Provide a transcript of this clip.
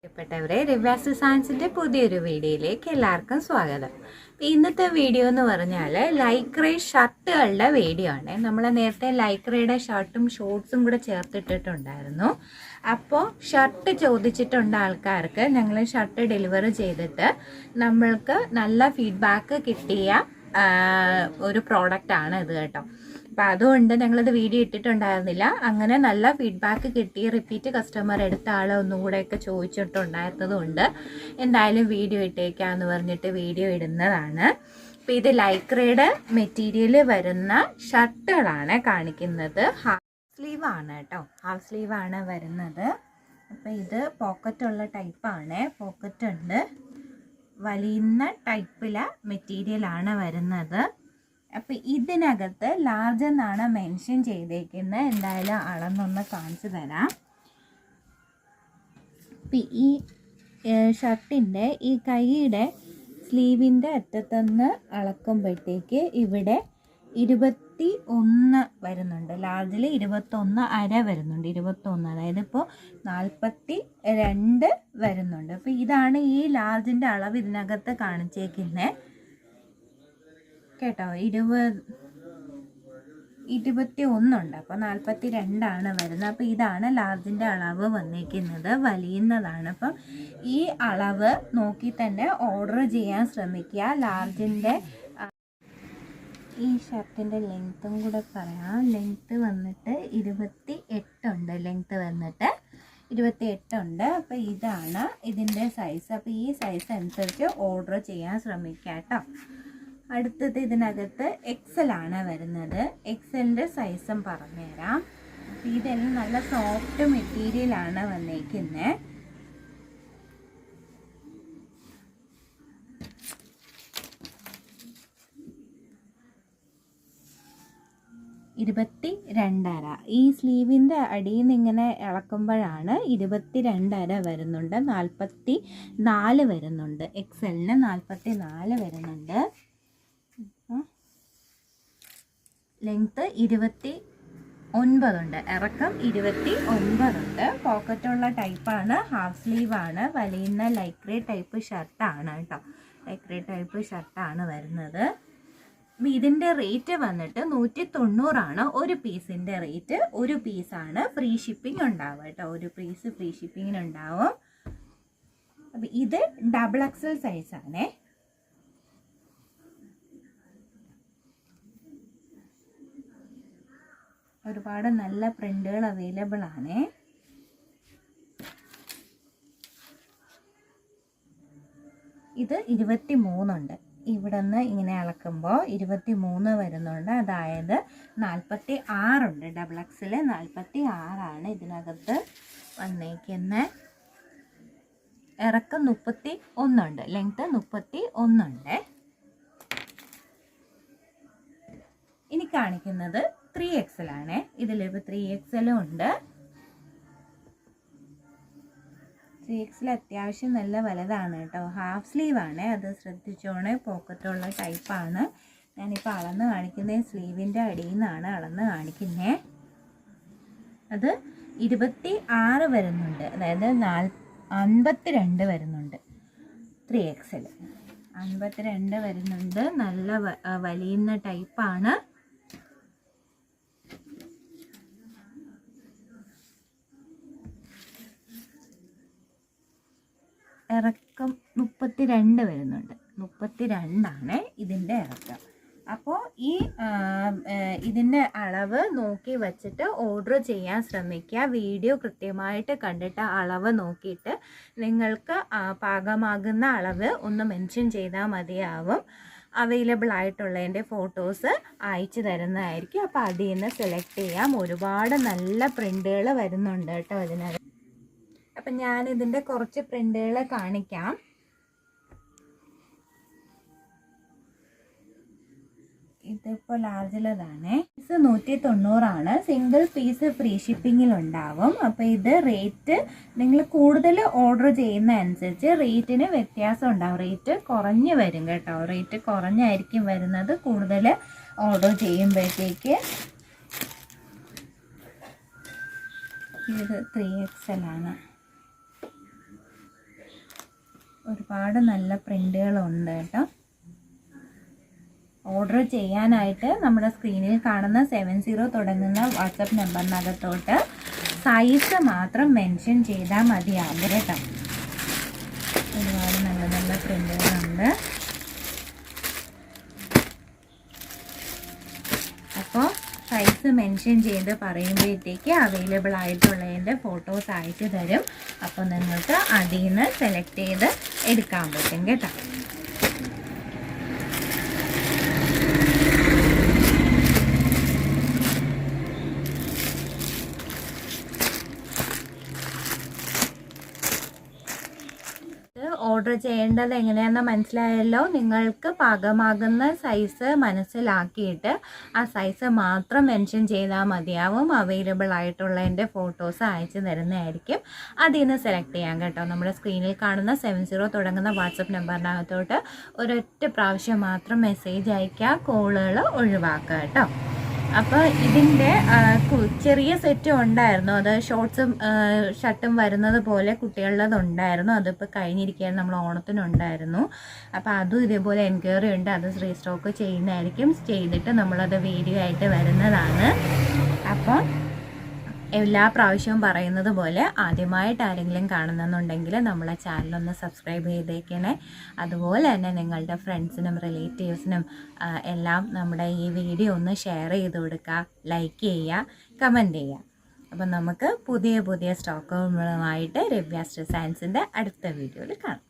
പ്രിയപ്പെട്ടവരെ, റിവാസ് സയൻസിൻ്റെ പുതിയൊരു വീഡിയോയിലേക്ക് എല്ലാവർക്കും സ്വാഗതം. ഇന്നത്തെ വീഡിയോ എന്ന് പറഞ്ഞാൽ ലൈക്രേ ഷർട്ടുകളുടെ വീഡിയോ ആണ്. നമ്മൾ നേരത്തെ ലൈക്രയുടെ ഷർട്ടും ഷോർട്സും കൂടെ ചേർത്തിട്ടിട്ടുണ്ടായിരുന്നു. അപ്പോൾ ഷർട്ട് ചോദിച്ചിട്ടുണ്ട് ആൾക്കാർക്ക് ഞങ്ങൾ ഷർട്ട് ഡെലിവറി ചെയ്തിട്ട് നമ്മൾക്ക് നല്ല ഫീഡ്ബാക്ക് കിട്ടിയ ഒരു പ്രോഡക്റ്റാണ് ഇത് കേട്ടോ. അപ്പോൾ അതുകൊണ്ട് ഞങ്ങളത് വീഡിയോ ഇട്ടിട്ടുണ്ടായിരുന്നില്ല. അങ്ങനെ നല്ല ഫീഡ്ബാക്ക് കിട്ടി. റിപ്പീറ്റ് കസ്റ്റമർ എടുത്ത ആളെ ഒന്നും കൂടെയൊക്കെ ചോദിച്ചിട്ടുണ്ടായിരുന്നതുകൊണ്ട് എന്തായാലും വീഡിയോ ഇട്ടേക്കാന്ന് പറഞ്ഞിട്ട് വീഡിയോ ഇടുന്നതാണ്. അപ്പോൾ ഇത് ലൈക്രയുടെ മെറ്റീരിയൽ വരുന്ന ഷർട്ടുകളാണ് കാണിക്കുന്നത്. ഹാഫ് സ്ലീവ് ആണ് കേട്ടോ, ഹാഫ് സ്ലീവ് ആണ് വരുന്നത്. അപ്പോൾ ഇത് പോക്കറ്റുള്ള ടൈപ്പാണ്, പോക്കറ്റ് ഉണ്ട്, വലിയുന്ന ടൈപ്പിലെ മെറ്റീരിയലാണ് വരുന്നത്. അപ്പം ഇതിനകത്ത് ലാർജ് എന്നാണ് മെൻഷൻ ചെയ്തേക്കുന്നത്. എന്തായാലും അളന്നൊന്ന് കാണിച്ചു തരാം. അപ്പം ഈ ഷർട്ടിൻ്റെ ഈ കൈയുടെ സ്ലീവിൻ്റെ അറ്റത്തുനിന്ന് അളക്കുമ്പോഴത്തേക്ക് ഇവിടെ 21 വരുന്നുണ്ട്. ലാർജിൽ 21.5 വരുന്നുണ്ട്. 21, അതായത് ഇപ്പോൾ 42 വരുന്നുണ്ട്. അപ്പോൾ ഇതാണ് ഈ ലാർജിൻ്റെ അളവ് ഇതിനകത്ത് കാണിച്ചേക്കുന്നത് കേട്ടോ. 21 ഉണ്ട്, അപ്പോൾ 42 വരുന്നത്. അപ്പോൾ ഇതാണ് ലാർജിൻ്റെ അളവ് വന്നിരിക്കുന്നത്, വലിയുന്നതാണ്. അപ്പം ഈ അളവ് നോക്കി തന്നെ ഓർഡർ ചെയ്യാൻ ശ്രമിക്കുക. ലാർജിൻ്റെ ഈ ഷർട്ടിൻ്റെ ലെങ്ത്തും കൂടെ പറയാം. ലെങ്ത്ത് വന്നിട്ട് 28 ഉണ്ട്, ലെങ്ത്ത് വന്നിട്ട് 28 ഉണ്ട്. അപ്പോൾ ഇതാണ് ഇതിൻ്റെ സൈസ്. അപ്പോൾ ഈ സൈസ് അനുസരിച്ച് ഓർഡർ ചെയ്യാൻ ശ്രമിക്കുക കേട്ടോ. അടുത്തത് ഇതിനകത്ത് XL ആണ് വരുന്നത്. XLൻ്റെ സൈസും പറഞ്ഞുതരാം. ഇതെല്ലാം നല്ല സോഫ്റ്റ് മെറ്റീരിയലാണ് വന്നേക്കുന്നത്. $22.5. ഈ സ്ലീവിൻ്റെ അടിയിൽ നിന്ന് ഇങ്ങനെ ഇളക്കുമ്പോഴാണ് 22.5 വരുന്നുണ്ട്. 44 വരുന്നുണ്ട്. XLന് 44 വരുന്നുണ്ട്. ലെങ്ത്ത് 29 ഉണ്ട്, ഇറക്കം 29 ഉണ്ട്. പോക്കറ്റുള്ള ടൈപ്പാണ്, ഹാഫ് സ്ലീവാണ്, വലിയുന്ന ലൈക്രേ ടൈപ്പ് ഷർട്ടാണ് കേട്ടോ. ലൈക്രേ ടൈപ്പ് ഷർട്ടാണ് വരുന്നത്. ഇതിൻ്റെ റേറ്റ് വന്നിട്ട് 190 ഒരു പീസിൻ്റെ റേറ്റ്. ഒരു പീസാണ് ഫ്രീ ഷിപ്പിംഗ് ഉണ്ടാവും കേട്ടോ. ഒരു പീസ് ഫ്രീ ഷിപ്പിങ്ങിനുണ്ടാവും. അപ്പം ഇത് XXL സൈസാണേ. ഒരുപാട് നല്ല പ്രിൻ്റുകൾ അവൈലബിൾ ആണ്. ഇത് 23 ഉണ്ട്. ഇവിടെ നിന്ന് ഇങ്ങനെ അളക്കുമ്പോൾ 23 വരുന്നുണ്ട്. അതായത് 46 ഉണ്ട്. XXL 46 ഇതിനകത്ത് വന്നേക്കുന്നത്. ഇറക്കം 31 ഉണ്ട്, ലെങ്ത്ത് 31 ഉണ്ട്. ഇനി കാണിക്കുന്നത് 3XL ആണ്. ഇതിലിപ്പോൾ 3XL ഉണ്ട്. 3XL അത്യാവശ്യം നല്ല വലുതാണ് കേട്ടോ. ഹാഫ് സ്ലീവാണ്, അത് ശ്രദ്ധിച്ചോണേ. പോക്കറ്റുള്ള ടൈപ്പാണ്. ഞാനിപ്പോൾ അളന്ന് കാണിക്കുന്നത് സ്ലീവിൻ്റെ അടിയിൽ നിന്നാണ് അളന്ന് കാണിക്കുന്നത്. അത് 26 വരുന്നുണ്ട്, അതായത് 52 വരുന്നുണ്ട്. 3XL 52 വരുന്നുണ്ട്. നല്ല വലിയുന്ന ടൈപ്പാണ്. ഇറക്കം 32 വരുന്നുണ്ട്. 32 ഇതിൻ്റെ ഇറക്കം. അപ്പോൾ ഈ ഇതിൻ്റെ അളവ് നോക്കി വച്ചിട്ട് ഓർഡർ ചെയ്യാൻ ശ്രമിക്കുക. വീഡിയോ കൃത്യമായിട്ട് കണ്ടിട്ട് അളവ് നോക്കിയിട്ട് നിങ്ങൾക്ക് പാകമാകുന്ന അളവ് ഒന്ന് മെൻഷൻ ചെയ്താൽ മതിയാവും. അവൈലബിൾ ആയിട്ടുള്ളതിൻ്റെ ഫോട്ടോസ് അയച്ചു തരുന്നതായിരിക്കും. അപ്പോൾ അതിൽ നിന്ന് സെലക്ട് ചെയ്യാം. ഒരുപാട് നല്ല പ്രിൻ്റുകൾ വരുന്നുണ്ട് കേട്ടോ ഇതിനകത്ത്. അപ്പം ഞാനിതിൻ്റെ കുറച്ച് പ്രിൻ്റുകൾ കാണിക്കാം. ഇതിപ്പോൾ ലാർജിലതാണ്. പീസ് 190. സിംഗിൾ പീസ് ഫ്രീ ഷിപ്പിങ്ങിലുണ്ടാവും. അപ്പോൾ ഇത് റേറ്റ് നിങ്ങൾ കൂടുതൽ ഓർഡർ ചെയ്യുന്ന അനുസരിച്ച് റേറ്റിന് വ്യത്യാസം ഉണ്ടാവും. റേറ്റ് കുറഞ്ഞ് വരും കേട്ടോ. റേറ്റ് കുറഞ്ഞായിരിക്കും വരുന്നത് കൂടുതൽ ഓർഡർ ചെയ്യുമ്പോഴത്തേക്ക്. ഇത് 3XL ആണ്. ഒരുപാട് നല്ല പ്രിൻ്റുകളുണ്ട് കേട്ടോ. ഓർഡർ ചെയ്യാനായിട്ട് നമ്മുടെ സ്ക്രീനിൽ കാണുന്ന 70 തുടങ്ങുന്ന വാട്സപ്പ് നമ്പറിനകത്തോട്ട് സൈസ് മാത്രം മെൻഷൻ ചെയ്താൽ മതിയാകും കേട്ടോ. ഒരുപാട് നല്ല നല്ല പ്രിൻ്റുകളുണ്ട്. അപ്പോൾ സൈസ് മെൻഷൻ ചെയ്ത് പറയുമ്പോഴത്തേക്ക് അവൈലബിൾ ആയിട്ടുള്ളതിൻ്റെ ഫോട്ടോസ് അയച്ചു തരും. അപ്പോൾ നിങ്ങൾക്ക് അതിൽ നിന്ന് സെലക്ട് ചെയ്ത് എടുക്കാൻ പറ്റും കേട്ടോ. ഓർഡർ ചെയ്യേണ്ടത് എങ്ങനെയാണെന്ന് മനസ്സിലായല്ലോ. നിങ്ങൾക്ക് പാകമാകുന്ന സൈസ് മനസ്സിലാക്കിയിട്ട് ആ സൈസ് മാത്രം മെൻഷൻ ചെയ്താൽ മതിയാവും. അവൈലബിൾ ആയിട്ടുള്ളതിൻ്റെ ഫോട്ടോസ് അയച്ചു തരുന്നതായിരിക്കും. അതിൽ നിന്ന് സെലക്ട് ചെയ്യാം കേട്ടോ. നമ്മുടെ സ്ക്രീനിൽ കാണുന്ന 70 തുടങ്ങുന്ന വാട്സപ്പ് നമ്പറിനകത്തോട്ട് ഒരൊറ്റ പ്രാവശ്യം മാത്രം മെസ്സേജ് അയക്കുക, കോളുകൾ ഒഴിവാക്കുക കേട്ടോ. അപ്പോൾ ഇതിൻ്റെ ചെറിയ സെറ്റും ഉണ്ടായിരുന്നു. അത് ഷോർട്ട്സും ഷർട്ടും വരുന്നത് പോലെ കുട്ടികളുടേത് ഉണ്ടായിരുന്നു. അതിപ്പോൾ കഴിഞ്ഞിരിക്കുകയാണ്, നമ്മൾ ഓണത്തിനുണ്ടായിരുന്നു. അപ്പോൾ അതും ഇതേപോലെ എൻക്വയറി ഉണ്ട്. അത് റീസ്റ്റോക്ക് ചെയ്യുന്നതായിരിക്കും. ചെയ്തിട്ട് നമ്മളത് വീഡിയോ ആയിട്ട് വരുന്നതാണ്. അപ്പോൾ എല്ലാ പ്രാവശ്യവും പറയുന്നത് പോലെ ആദ്യമായിട്ട് ആരെങ്കിലും കാണുന്നുണ്ടെങ്കിൽ നമ്മളെ ചാനലൊന്ന് സബ്സ്ക്രൈബ് ചെയ്തേക്കണേ. അതുപോലെ തന്നെ നിങ്ങളുടെ ഫ്രണ്ട്സിനും റിലേറ്റീവ്സിനും എല്ലാം നമ്മുടെ ഈ വീഡിയോ ഒന്ന് ഷെയർ ചെയ്ത് കൊടുക്കുക, ലൈക്ക് ചെയ്യുക, കമൻറ്റ് ചെയ്യുക. അപ്പം നമുക്ക് പുതിയ പുതിയ സ്റ്റോക്കുകളുമായിട്ട് രവ്യാസ് ഡിസൈൻസിൻ്റെ അടുത്ത വീഡിയോയിൽ കാണാം.